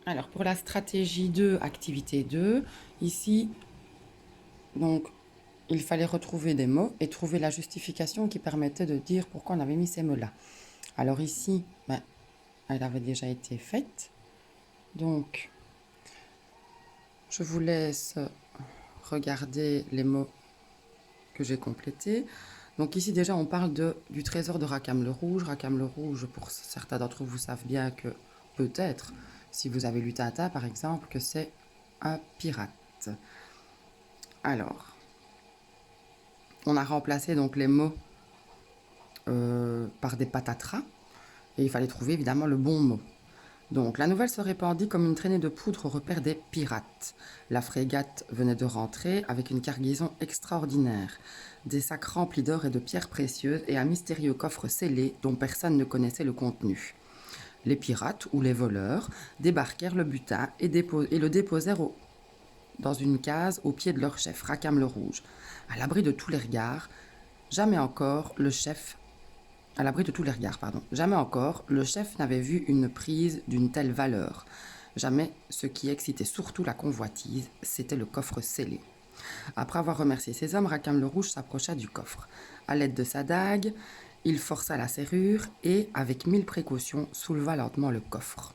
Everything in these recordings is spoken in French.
Alors, pour la stratégie 2, activité 2, ici, donc, il fallait retrouver des mots et trouver la justification qui permettait de dire pourquoi on avait mis ces mots-là. Alors ici, ben, elle avait déjà été faite. Donc, je vous laisse regarder les mots que j'ai complétés. Donc ici déjà on parle du trésor de Rackham le Rouge. Rackham le Rouge, pour certains d'entre vous savent bien que peut-être, si vous avez lu Tintin par exemple, que c'est un pirate. Alors, on a remplacé donc les mots par des patatras et il fallait trouver évidemment le bon mot. Donc, la nouvelle se répandit comme une traînée de poudre au repère des pirates. La frégate venait de rentrer avec une cargaison extraordinaire, des sacs remplis d'or et de pierres précieuses et un mystérieux coffre scellé dont personne ne connaissait le contenu. Les pirates, ou les voleurs, débarquèrent le butin et le déposèrent dans une case au pied de leur chef, Rackham le Rouge. À l'abri de tous les regards, jamais encore le chef à l'abri de tous les regards, pardon. Jamais encore, le chef n'avait vu une prise d'une telle valeur. Jamais, ce qui excitait surtout la convoitise, c'était le coffre scellé. Après avoir remercié ses hommes, Rackham le Rouge s'approcha du coffre. À l'aide de sa dague, il força la serrure et, avec 1000 précautions, souleva lentement le coffre.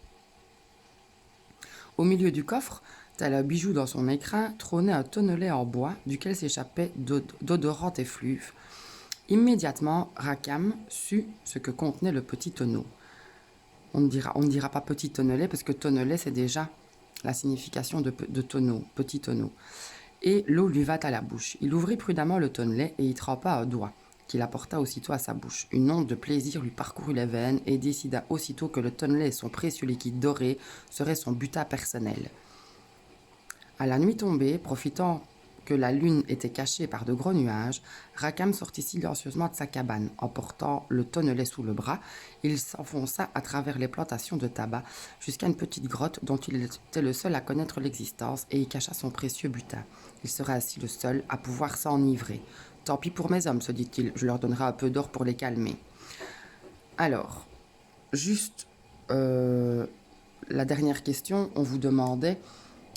Au milieu du coffre, tel un bijou dans son écrin, trônait un tonnelet en bois duquel s'échappaient d'odorantes effluves. Immédiatement, Rackham sut ce que contenait le petit tonneau. On ne dira pas petit tonnelet parce que tonnelet, c'est déjà la signification de tonneau, petit tonneau. Et l'eau lui vint à la bouche. Il ouvrit prudemment le tonnelet et y trempa un doigt, qu'il apporta aussitôt à sa bouche. Une onde de plaisir lui parcourut les veines et décida aussitôt que le tonnelet et son précieux liquide doré seraient son butin personnel. À la nuit tombée, profitant que la lune était cachée par de gros nuages, Rackham sortit silencieusement de sa cabane. En portant le tonnelet sous le bras, il s'enfonça à travers les plantations de tabac jusqu'à une petite grotte dont il était le seul à connaître l'existence et y cacha son précieux butin. Il sera ainsi le seul à pouvoir s'enivrer. Tant pis pour mes hommes, se dit-il, je leur donnerai un peu d'or pour les calmer. Alors, juste la dernière question, on vous demandait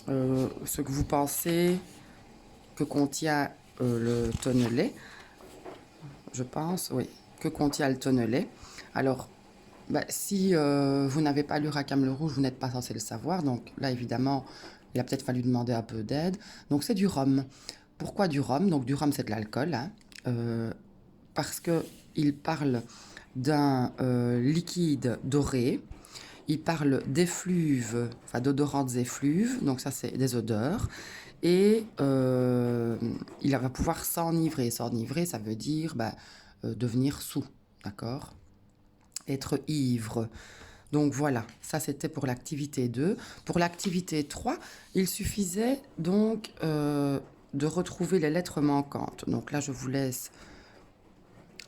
ce que vous pensez que contient le tonnelet, je pense, oui, que contient le tonnelet. Alors, si vous n'avez pas lu Rackham le Rouge, vous n'êtes pas censé le savoir, donc là, évidemment, il a peut-être fallu demander un peu d'aide. Donc, c'est du rhum. Pourquoi du rhum? Donc, du rhum, c'est de l'alcool, hein, parce qu'il parle d'un liquide doré. Il parle d'effluves, enfin d'odorantes effluves, donc ça c'est des odeurs. Et il va pouvoir s'enivrer. S'enivrer, ça veut dire devenir saoul, d'accord? Être ivre. Donc voilà, ça c'était pour l'activité 2. Pour l'activité 3, il suffisait donc de retrouver les lettres manquantes. Donc là, je vous laisse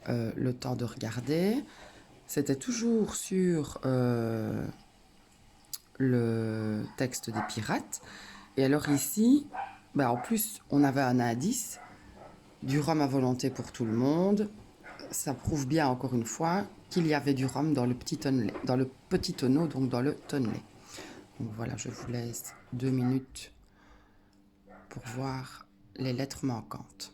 le temps de regarder. C'était toujours sur le texte des pirates. Et alors ici, en plus, on avait un indice, du rhum à volonté pour tout le monde. Ça prouve bien, encore une fois, qu'il y avait du rhum dans le petit tonnelet, dans le petit tonneau, donc dans le tonnelet. Donc voilà, je vous laisse 2 minutes pour voir les lettres manquantes.